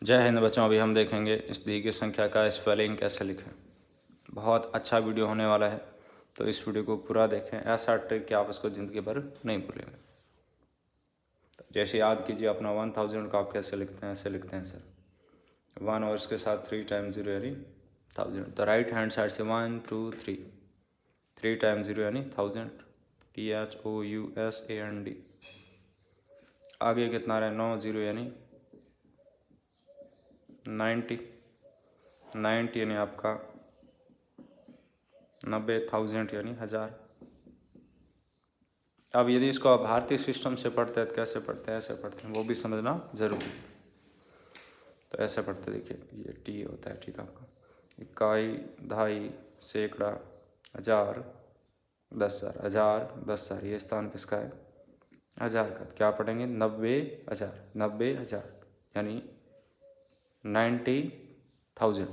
जय हिंद बच्चों। अभी हम देखेंगे इस दी गई संख्या का स्पेलिंग कैसे लिखें। बहुत अच्छा वीडियो होने वाला है, तो इस वीडियो को पूरा देखें। ऐसा ट्रिक कि आप इसको ज़िंदगी भर नहीं भूलेंगे। तो जैसे याद कीजिए अपना 1000 का आप कैसे लिखते हैं, ऐसे लिखते हैं सर 1 और इसके साथ 3 टाइम्स 0 यानी 1000। तो राइट हैंड साइड से 1 2 3 टाइम्स 0 यानी 1000 THOUSAND। आगे कितना रहे 9 0 यानी 90 यानी आपका 90,000 यानी 1000। अब यदि इसको आप भारतीय सिस्टम से पढ़ते हैं तो कैसे पढ़ते हैं, ऐसे पढ़ते हैं, वो भी समझना जरूरी। तो ऐसे पढ़ते, देखिए ये टी होता है, ठीक है आपका। इकाई, दहाई, सैकड़ा, हजार, 10,000, 10,000, ये स्थान किसका है, हजार का। तो क्या पढ़ेंगे 90,000, 90,000 यानी 90,000।